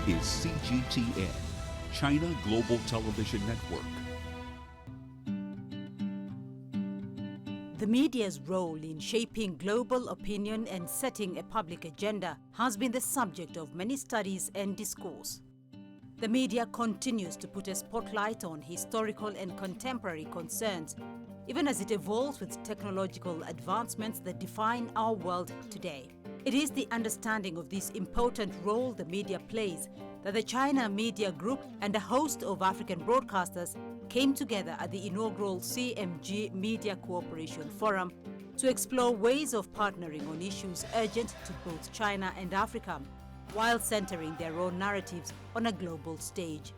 is CGTN, China Global Television Network. The media's role in shaping global opinion and setting a public agenda has been the subject of many studies and discourse. The media continues to put a spotlight on historical and contemporary concerns, even as it evolves with technological advancements that define our world today. It is the understanding of this important role the media plays that the China Media Group and a host of African broadcasters came together at the inaugural CMG Media Cooperation Forum to explore ways of partnering on issues urgent to both China and Africa, while centering their own narratives on a global stage.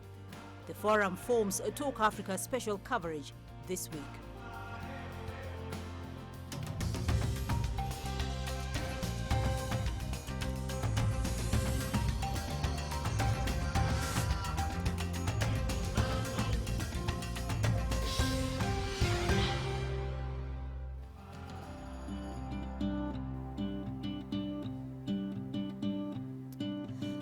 The forum forms a Talk Africa special coverage this week.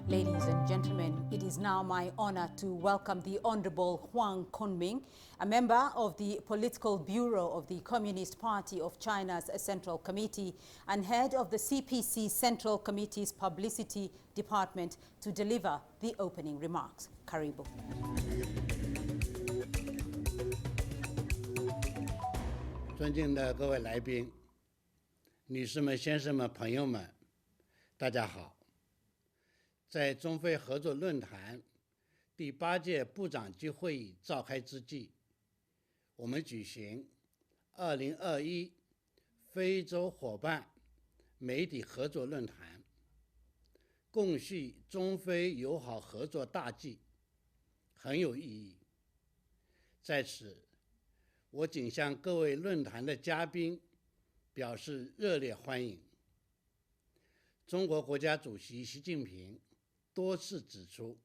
Ladies and gentlemen, it is now my honor to welcome the Honorable Huang Kunming, a member of the Political Bureau of the Communist Party of China's Central Committee and head of the CPC Central Committee's Publicity Department, to deliver the opening remarks. Karibu. 尊敬的各位来宾、女士们、先生们、朋友们，大家好。在中非合作论坛第8届部长级会议召开之际，我们举行2021非洲伙伴媒体合作论坛，共叙中非友好合作大计，很有意义。在此，我谨向各位论坛的嘉宾表示热烈欢迎。中国国家主席习近平多次指出，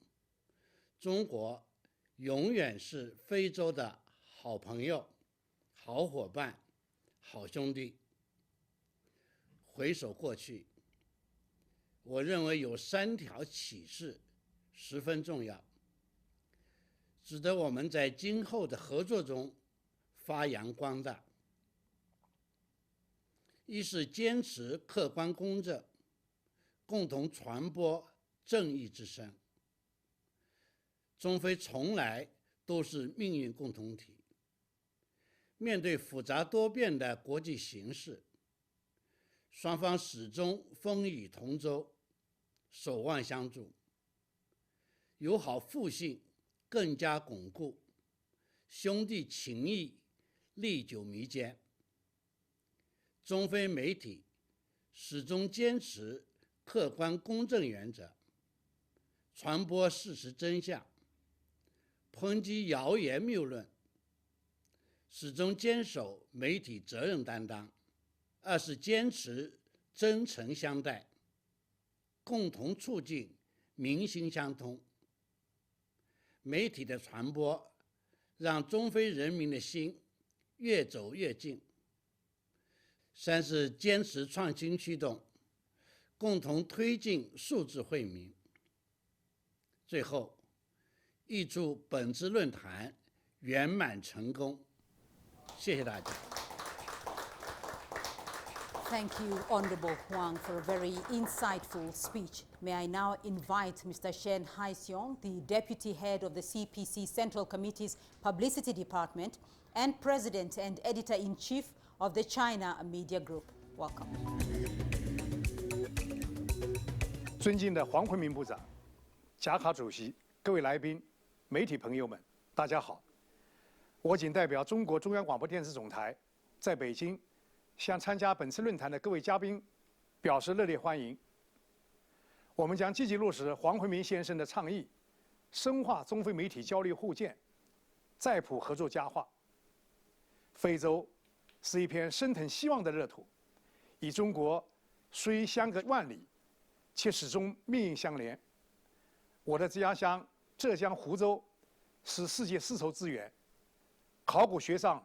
中国永远是非洲的好朋友、好伙伴、好兄弟。回首过去，我认为有3条启示十分重要，值得我们在今后的合作中发扬光大。一是坚持客观公正，共同传播正义之声。中非从来都是命运共同体，面对复杂多变的国际形势，双方始终风雨同舟，守望相助，友好互信更加巩固，兄弟情谊历久弥坚。中非媒体始终坚持客观公正原则，传播事实真相，抨击谣言谬论，始终坚守媒体责任担当。二是坚持真诚相待，共同促进民心相通。媒体的传播让中非人民的心越走越近。三是坚持创新驱动，共同推进数字惠民。最后，预祝本次论坛圆满成功。谢谢大家。Thank you, Honorable Huang, for a very insightful speech. May I now invite Mr. Shen Haixiong, the Deputy Head of the CPC Central Committee's Publicity Department and President and Editor-in-Chief of the China Media Group. Welcome. 尊敬的黄坤明部长、贾卡主席、各位来宾、媒体朋友们，大家好。我谨代表中国中央广播电视总台，在北京向参加本次论坛的各位嘉宾表示热烈欢迎。我们将积极落实黄坤明先生的倡议，深化中非媒体交流互鉴，再谱合作佳话。非洲是一片升腾希望的热土，与中国虽相隔万里，却始终命运相连。我的家乡浙江湖州是世界丝绸之源，考古学上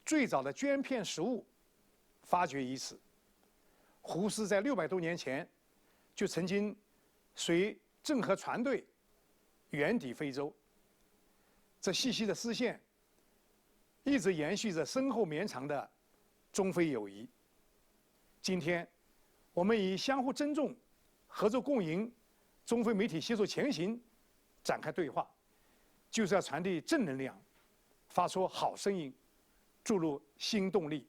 最早的绢片实物发掘于此。胡适在600多年前就曾经随郑和船队远抵非洲。这细细的丝线，一直延续着深厚绵长的中非友谊。今天，我们以相互尊重、合作共赢、中非媒体携手前行展开对话，就是要传递正能量，发出好声音，注入新动力。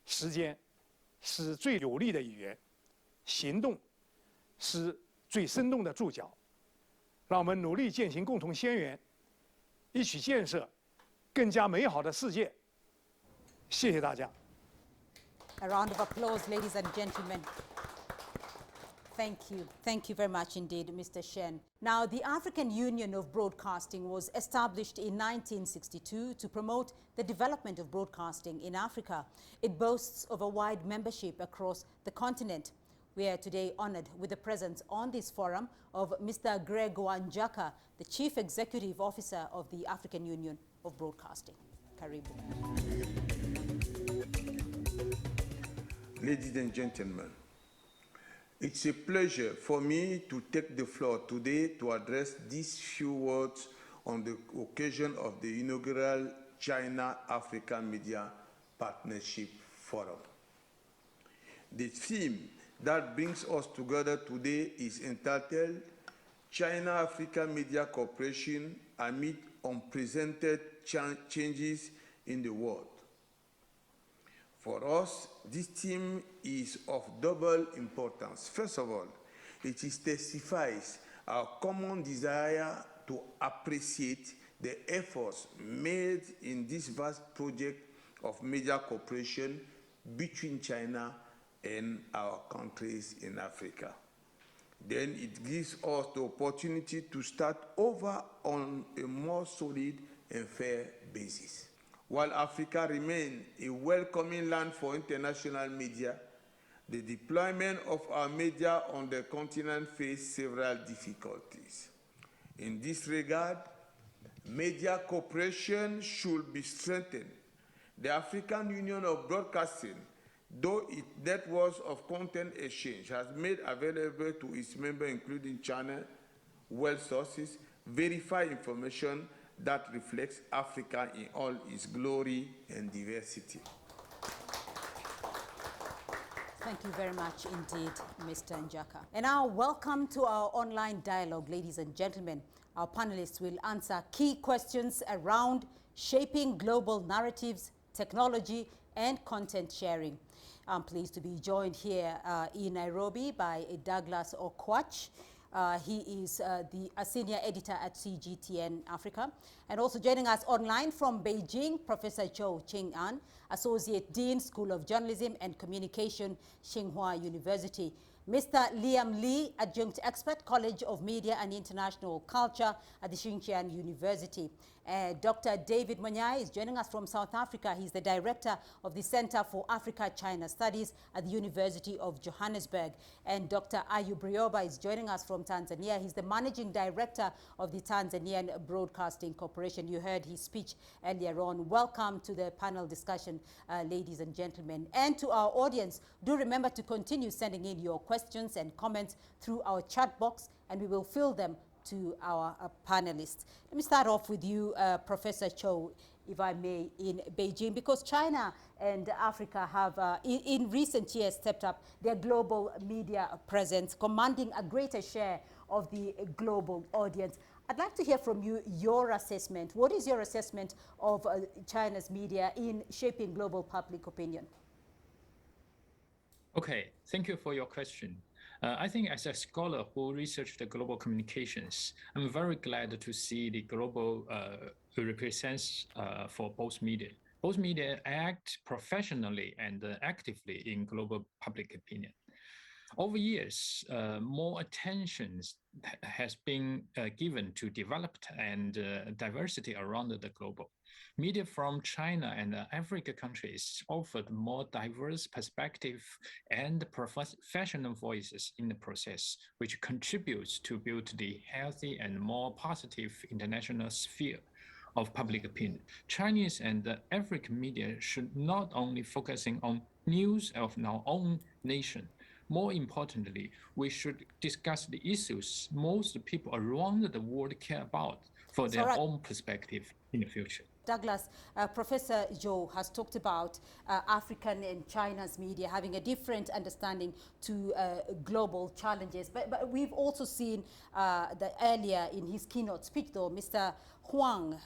时间是最有力的语言，行动是最生动的注脚。让我们努力践行共同宣言，一起建设更加美好的世界。谢谢大家。A round of applause, ladies and gentlemen. Thank you. Thank you very much indeed, Mr. Shen. Now, the African Union of Broadcasting was established in 1962 to promote the development of broadcasting in Africa. It boasts of a wide membership across the continent. We are today honored with the presence on this forum of Mr. Gregor Njaka, the Chief Executive Officer of the African Union of Broadcasting. Karibu. Ladies and gentlemen, it's a pleasure for me to take the floor today to address these few words on the occasion of the inaugural China-Africa Media Partnership Forum. The theme that brings us together today is entitled China-Africa Media Cooperation Amid Unprecedented Changes in the World. For us, this theme is of double importance. First of all, it testifies our common desire to appreciate the efforts made in this vast project of media cooperation between China and our countries in Africa. Then it gives us the opportunity to start over on a more solid and fair basis. While Africa remains a welcoming land for international media, the deployment of our media on the continent faces several difficulties. In this regard, media cooperation should be strengthened. The African Union of Broadcasting, though its networks of content exchange has made available to its members, including channel, web sources, verified information that reflects Africa in all its glory and diversity. Thank you very much indeed, Mr. Njaka. And now, welcome to our online dialogue, ladies and gentlemen. Our panelists will answer key questions around shaping global narratives, technology, and content sharing. I'm pleased to be joined here in Nairobi by Douglas Okwach. He is a senior editor at CGTN Africa. And also joining us online from Beijing, Professor Zhou Qing'an, Associate Dean, School of Journalism and Communication, Tsinghua University. Mr. Liam Lee, Adjunct Expert, College of Media and International Culture at the Xinjiang University. Dr. David Monyai is joining us from South Africa. He's the Director of the Center for Africa-China Studies at the University of Johannesburg. And Dr. Ayub Rioba is joining us from Tanzania. He's the Managing Director of the Tanzanian Broadcasting Corporation. You heard his speech earlier on. Welcome to the panel discussion, ladies and gentlemen. And to our audience, do remember to continue sending in your questions and comments through our chat box, and we will fill them to our panelists. Let me start off with you, Professor Zhou, if I may, in Beijing, because China and Africa have, in recent years, stepped up their global media presence, commanding a greater share of the global audience. I'd like to hear from you your assessment. What is your assessment of China's media in shaping global public opinion? Okay, thank you for your question. I think as a scholar who researched the global communications, I'm very glad to see the global represents for both media. Both media act professionally and actively in global public opinion. Over years, more attention has been given to developed and diversity around the globe. Media from China and Africa countries offered more diverse perspective and professional voices in the process, which contributes to build the healthy and more positive international sphere of public opinion. Chinese and African media should not only focusing on news of our own nation, more importantly, we should discuss the issues most people around the world care about for their own perspective in the future. Douglas, Professor Zhou has talked about African and China's media having a different understanding to global challenges. But we've also seen that earlier in his keynote speech, though, Mr. Huang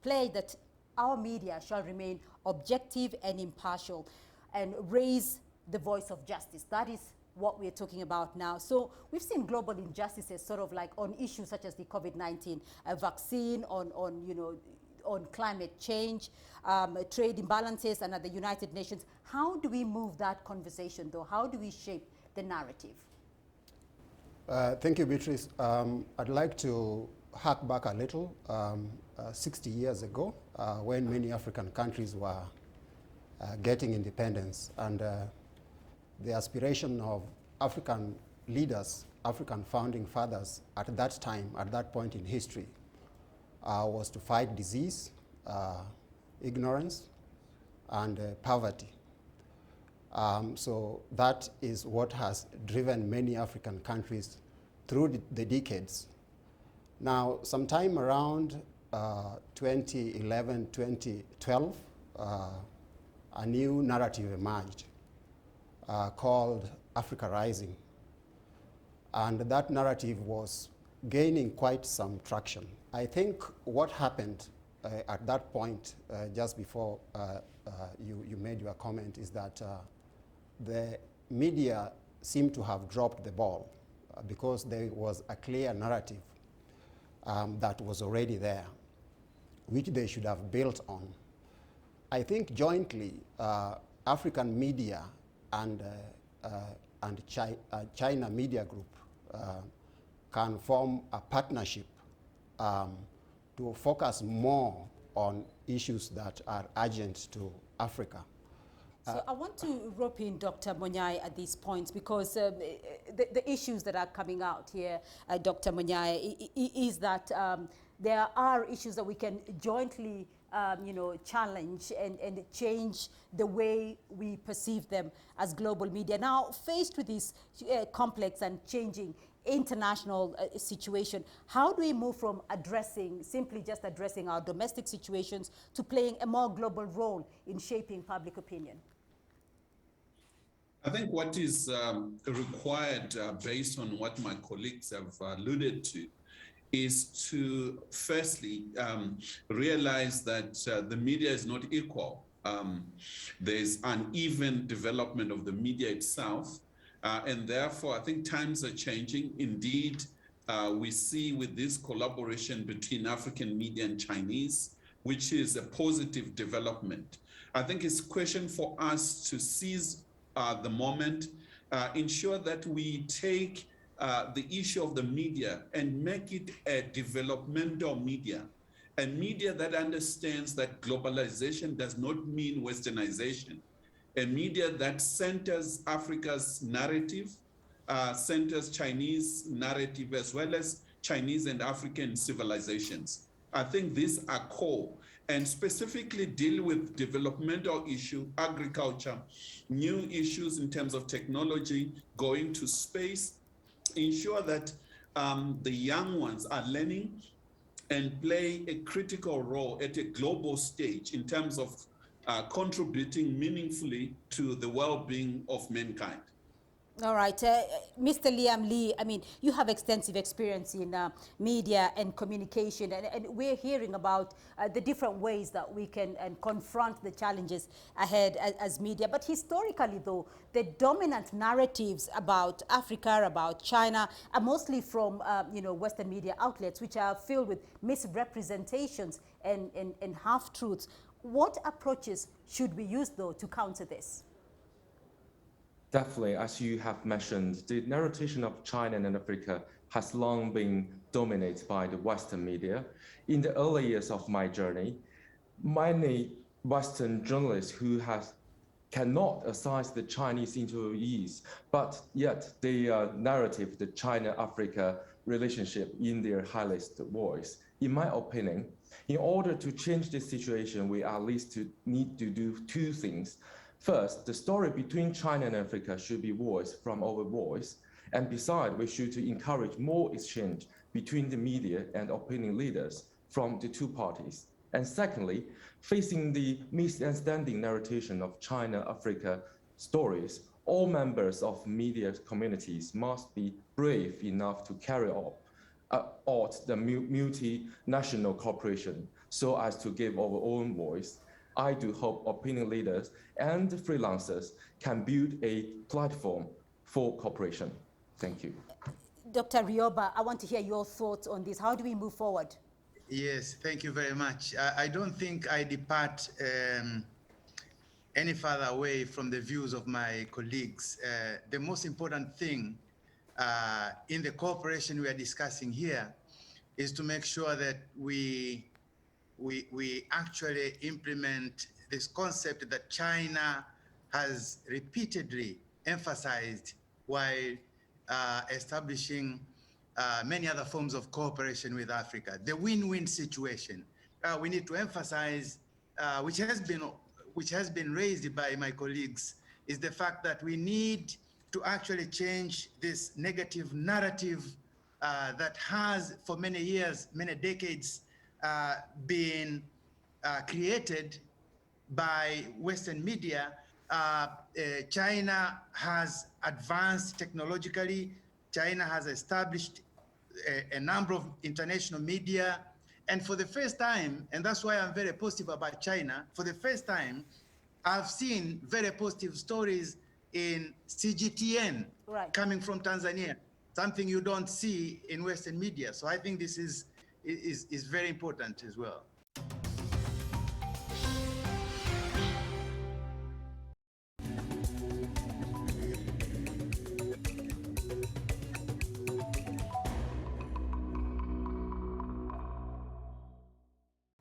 played that our media shall remain objective and impartial and raise the voice of justice. That is what we're talking about now. So we've seen global injustices sort of like on issues such as the COVID-19 vaccine, on climate change, trade imbalances, and at the United Nations. How do we move that conversation, though? How do we shape the narrative? Thank you, Beatrice. I'd like to hark back a little, 60 years ago, when many African countries were getting independence, and the aspiration of African leaders, African founding fathers at that time, at that point in history, was to fight disease, ignorance, and poverty. So that is what has driven many African countries through the decades. Now, sometime around 2011, 2012, a new narrative emerged called Africa Rising. And that narrative was gaining quite some traction. I think what happened at that point, just before you made your comment, is that the media seemed to have dropped the ball because there was a clear narrative that was already there, which they should have built on. I think jointly, African media and China Media Group can form a partnership to focus more on issues that are urgent to Africa. So I want to rope in Dr. Monyai at these points because the issues that are coming out here, Dr. Monyai, is that there are issues that we can jointly challenge and change the way we perceive them as global media. Now, faced with this complex and changing international situation, how do we move from simply just addressing our domestic situations to playing a more global role in shaping public opinion? I think what is required, based on what my colleagues have alluded to, is to firstly realize that the media is not equal. There's uneven development of the media itself, and therefore I think times are changing. Indeed, we see with this collaboration between African media and Chinese, which is a positive development. I think it's a question for us to seize the moment, ensure that we take the issue of the media and make it a developmental media, a media that understands that globalization does not mean westernization, a media that centers Africa's narrative, centers Chinese narrative, as well as Chinese and African civilizations. I think these are core, and specifically deal with developmental issue, agriculture, new issues in terms of technology, going to space, ensure that the young ones are learning and play a critical role at a global stage in terms of contributing meaningfully to the well-being of mankind. All right, Mr. Liam Lee, I mean, you have extensive experience in media and communication, and we're hearing about the different ways that we can confront the challenges ahead as media. But historically, though, the dominant narratives about Africa, about China, are mostly from Western media outlets, which are filled with misrepresentations and half-truths. What approaches should we use, though, to counter this? Definitely, as you have mentioned, the narration of China and Africa has long been dominated by the Western media. In the early years of my journey, many Western journalists who cannot assign the Chinese interviewees, but yet they narrative the China-Africa relationship in their highest voice. In my opinion, in order to change this situation, we at least need to do two things. First, the story between China and Africa should be voiced from our voice. And besides, we should encourage more exchange between the media and opinion leaders from the two parties. And secondly, facing the misunderstanding narration of China-Africa stories, all members of media communities must be brave enough to carry out the multinational cooperation so as to give our own voice. I do hope opinion leaders and freelancers can build a platform for cooperation. Thank you. Dr. Rioba, I want to hear your thoughts on this. How do we move forward? Yes, thank you very much. I don't think I depart any further away from the views of my colleagues. The most important thing in the cooperation we are discussing here is to make sure that we actually implement this concept that China has repeatedly emphasized while establishing many other forms of cooperation with Africa. The win-win situation. We need to emphasize, which has been raised by my colleagues, is the fact that we need to actually change this negative narrative that has for many years, many decades, been created by Western media. China has advanced technologically. China has established a number of international media. And for the first time, and that's why I'm very positive about China, for the first time, I've seen very positive stories in CGTN coming from Tanzania, something you don't see in Western media. So I think this is very important as well.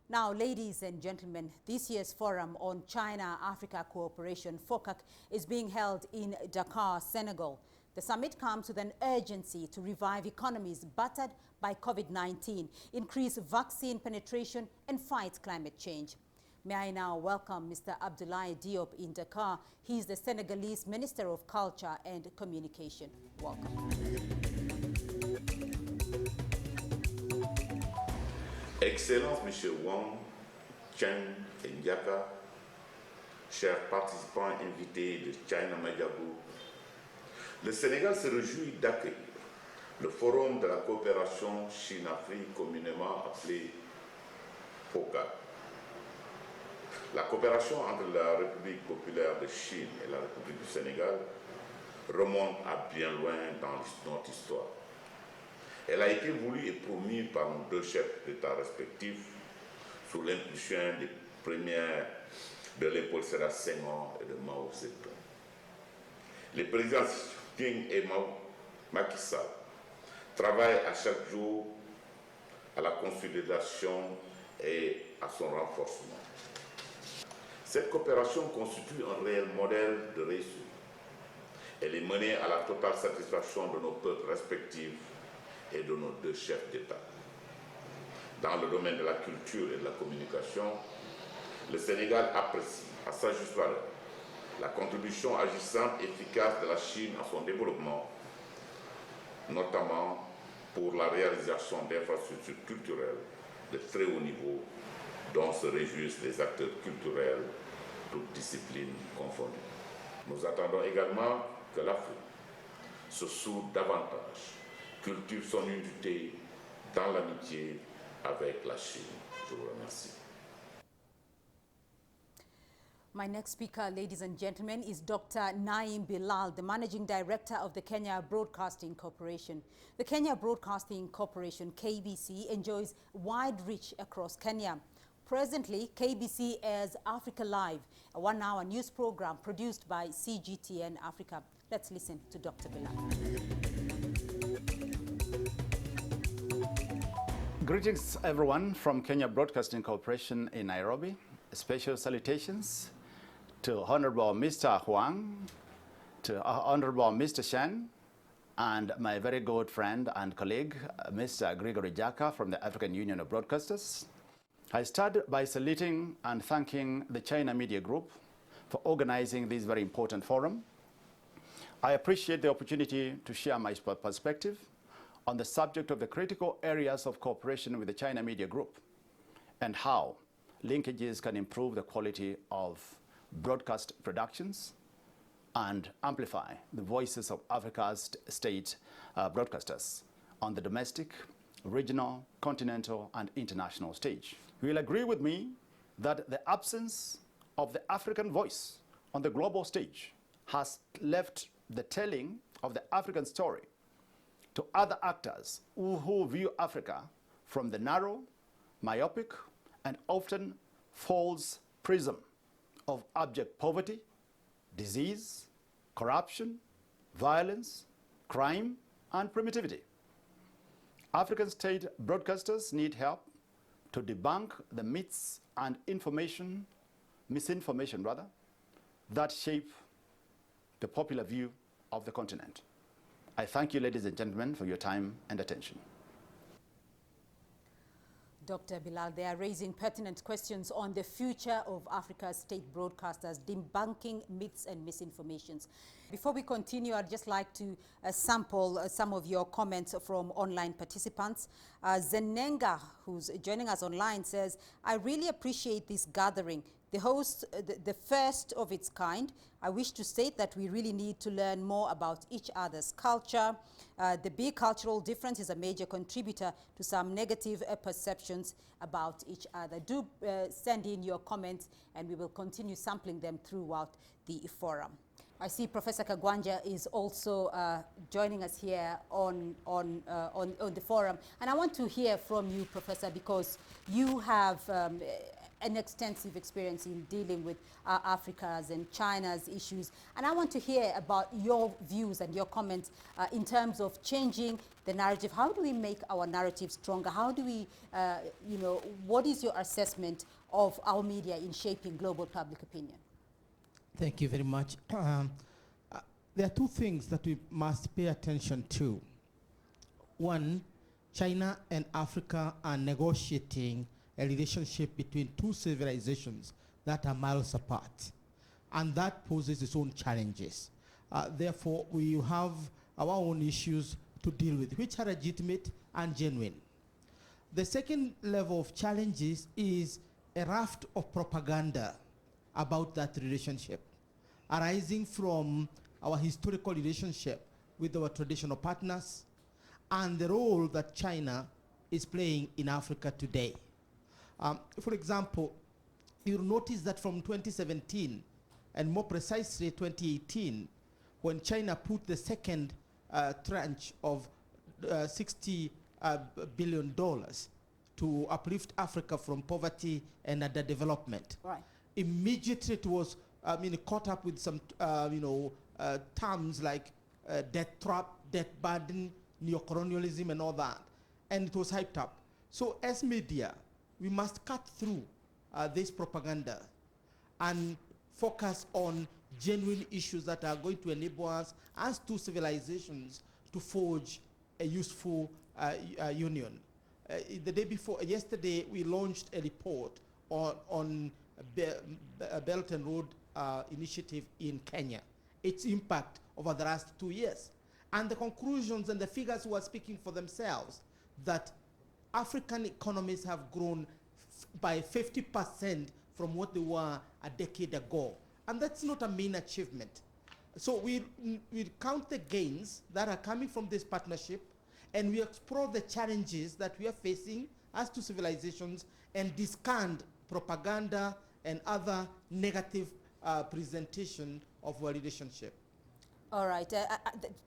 Now, ladies and gentlemen, this year's Forum on China-Africa Cooperation, FOCAC, is being held in Dakar, Senegal. The summit comes with an urgency to revive economies battered by COVID-19, increase vaccine penetration, and fight climate change. May I now welcome Mr. Abdoulaye Diop in Dakar. He is the Senegalese Minister of Culture and Communication. Welcome. Excellences, M. Wang, Chen et Ndiaka, chers participants invités de China Media Group, le Sénégal se réjouit d'accueillir le Forum de la coopération Chine-Afrique, communément appelé FOCAC. La coopération entre la République populaire de Chine et la République du Sénégal remonte à bien loin dans notre histoire. Elle a été voulue et promue par nos deux chefs d'État respectifs sous l'impulsion des premières de l'épaule Sédar Senghor et de Mao Zedong. Les présidents Xi Jinping et Macky Sall travaillent à chaque jour à la consolidation et à son renforcement. Cette coopération constitue un réel modèle de réussite. Elle est menée à la totale satisfaction de nos peuples respectifs et de nos deux chefs d'État. Dans le domaine de la culture et de la communication, le Sénégal apprécie à sa juste valeur la contribution agissante et efficace de la Chine à son développement, notamment pour la réalisation d'infrastructures culturelles de très haut niveau dont se réjouissent les acteurs culturels, toutes disciplines confondues. Nous attendons également que l'Afrique se soude davantage, cultive son unité dans l'amitié avec la Chine. Je vous remercie. My next speaker, ladies and gentlemen, is Dr. Naim Bilal, the Managing Director of the Kenya Broadcasting Corporation. The Kenya Broadcasting Corporation, KBC, enjoys wide reach across Kenya. Presently, KBC airs Africa Live, a one-hour news program produced by CGTN Africa. Let's listen to Dr. Bilal. Greetings, everyone, from Kenya Broadcasting Corporation in Nairobi. Special salutations to Honorable Mr. Huang, to Honorable Mr. Shen, and my very good friend and colleague, Mr. Gregory Jaka from the African Union of Broadcasters. I start by saluting and thanking the China Media Group for organizing this very important forum. I appreciate the opportunity to share my perspective on the subject of the critical areas of cooperation with the China Media Group and how linkages can improve the quality of broadcast productions and amplify the voices of Africa's state broadcasters on the domestic, regional, continental, and international stage. You will agree with me that the absence of the African voice on the global stage has left the telling of the African story to other actors who view Africa from the narrow, myopic, and often false prism of abject poverty, disease, corruption, violence, crime, and primitivity. African state broadcasters need help to debunk the myths and misinformation rather, that shape the popular view of the continent. I thank you, ladies and gentlemen, for your time and attention. Dr. Bilal, they are raising pertinent questions on the future of Africa's state broadcasters, debunking myths and misinformations. Before we continue, I'd just like to sample some of your comments from online participants. Zenenga, who's joining us online, says, I really appreciate this gathering. The host, the first of its kind. I wish to state that we really need to learn more about each other's culture. The big cultural difference is a major contributor to some negative perceptions about each other. Do send in your comments and we will continue sampling them throughout the forum. I see Professor Kagwanja is also joining us here on the forum. And I want to hear from you, Professor, because you have an extensive experience in dealing with Africa's and China's issues. And I want to hear about your views and your comments in terms of changing the narrative. How do we make our narrative stronger? How do we, what is your assessment of our media in shaping global public opinion? Thank you very much. There are two things that we must pay attention to. One, China and Africa are negotiating a relationship between two civilizations that are miles apart. And that poses its own challenges. Therefore, we have our own issues to deal with, which are legitimate and genuine. The second level of challenges is a raft of propaganda about that relationship, arising from our historical relationship with our traditional partners and the role that China is playing in Africa today. For example, you'll notice that from 2017, and more precisely 2018, when China put the second tranche of $60 billion to uplift Africa from poverty and underdevelopment. Right. Immediately it was caught up with some terms like death trap, death burden, neocolonialism and all that. And it was hyped up. So as media, we must cut through this propaganda and focus on genuine issues that are going to enable us as two civilizations to forge a useful union. The day before, yesterday, we launched a report on Belt and Road Initiative in Kenya, its impact over the last 2 years. And the conclusions and the figures were speaking for themselves, that African economies have grown by 50% from what they were a decade ago. And that's not a mean achievement. So we count the gains that are coming from this partnership, and we explore the challenges that we are facing as two civilizations and discard propaganda and other negative presentation of our relationship. All right,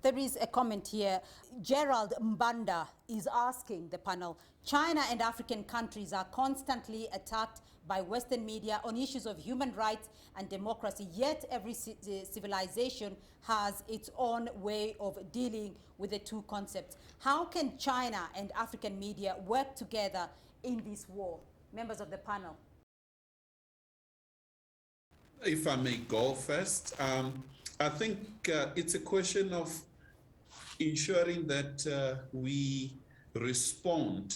there is a comment here. Gerald Mbanda is asking the panel, China and African countries are constantly attacked by Western media on issues of human rights and democracy, yet every civilization has its own way of dealing with the two concepts. How can China and African media work together in this war? Members of the panel. If I may go first, I think it's a question of ensuring that we respond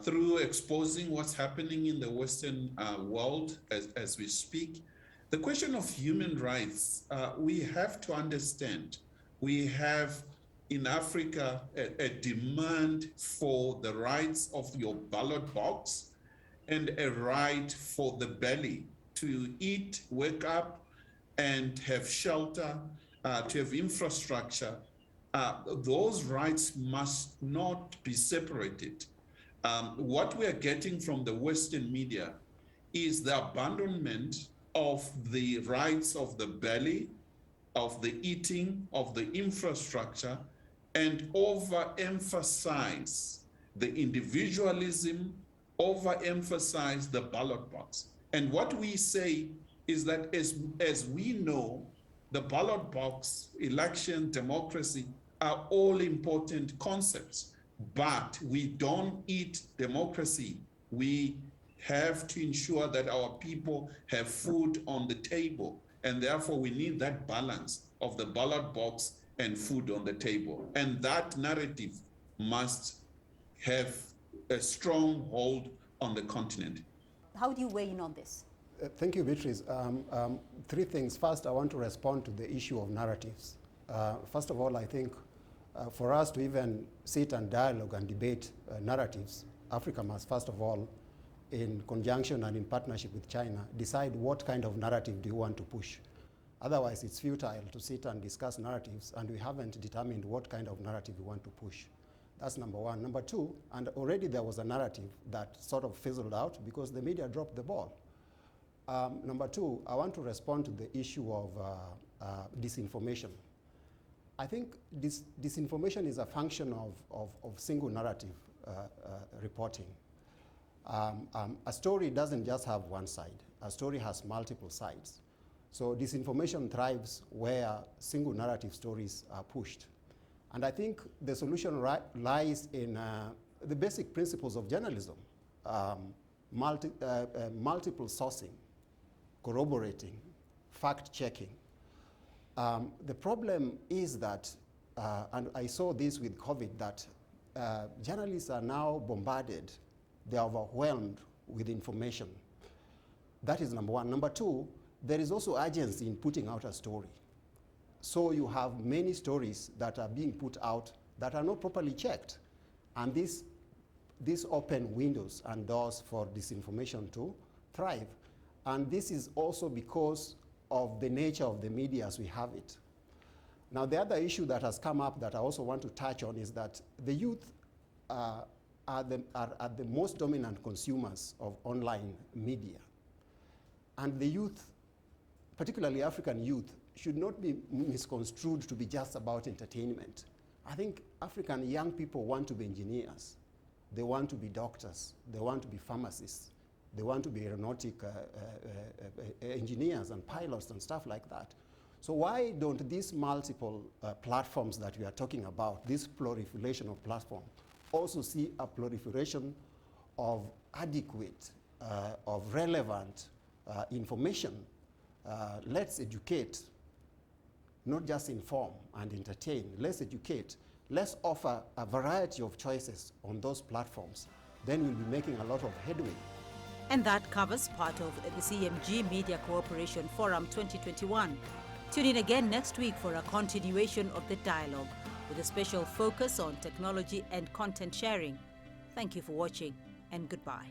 through exposing what's happening in the Western world as we speak. The question of human rights, we have to understand, we have in Africa a demand for the rights of your ballot box and a right for the belly to eat, wake up, and have shelter, to have infrastructure. Those rights must not be separated. What we are getting from the Western media is the abandonment of the rights of the belly, of the eating, of the infrastructure, and overemphasize the individualism, overemphasize the ballot box. And what we say is that as we know, the ballot box, election, democracy are all important concepts, but we don't eat democracy. We have to ensure that our people have food on the table. And therefore we need that balance of the ballot box and food on the table. And that narrative must have a strong hold on the continent. How do you weigh in on this? Thank you, Beatrice. Three things. First, I want to respond to the issue of narratives. First of all, I think for us to even sit and dialogue and debate narratives, Africa must, first of all, in conjunction and in partnership with China, decide what kind of narrative do you want to push. Otherwise, it's futile to sit and discuss narratives, and we haven't determined what kind of narrative we want to push. That's number one. Number two, and already there was a narrative that sort of fizzled out because the media dropped the ball. Number two, I want to respond to the issue of disinformation. I think disinformation is a function of single narrative reporting. A story doesn't just have one side. A story has multiple sides. So disinformation thrives where single narrative stories are pushed. And I think the solution lies in the basic principles of journalism, multiple sourcing, corroborating, fact-checking. The problem is that, and I saw this with COVID, that journalists are now bombarded. They're overwhelmed with information. That is number one. Number two, there is also urgency in putting out a story. So you have many stories that are being put out that are not properly checked. And this open windows and doors for disinformation to thrive. And this is also because of the nature of the media as we have it. Now, the other issue that has come up that I also want to touch on is that the youth are the most dominant consumers of online media. And the youth, particularly African youth, should not be misconstrued to be just about entertainment. I think African young people want to be engineers. They want to be doctors. They want to be pharmacists. They want to be aeronautic engineers and pilots and stuff like that. So why don't these multiple platforms that we are talking about, this proliferation of platforms, also see a proliferation of adequate, of relevant information? Let's educate, not just inform and entertain. Let's educate. Let's offer a variety of choices on those platforms. Then we'll be making a lot of headway. And that covers part of the CMG Media Cooperation Forum 2021. Tune in again next week for a continuation of the dialogue with a special focus on technology and content sharing. Thank you for watching, and goodbye.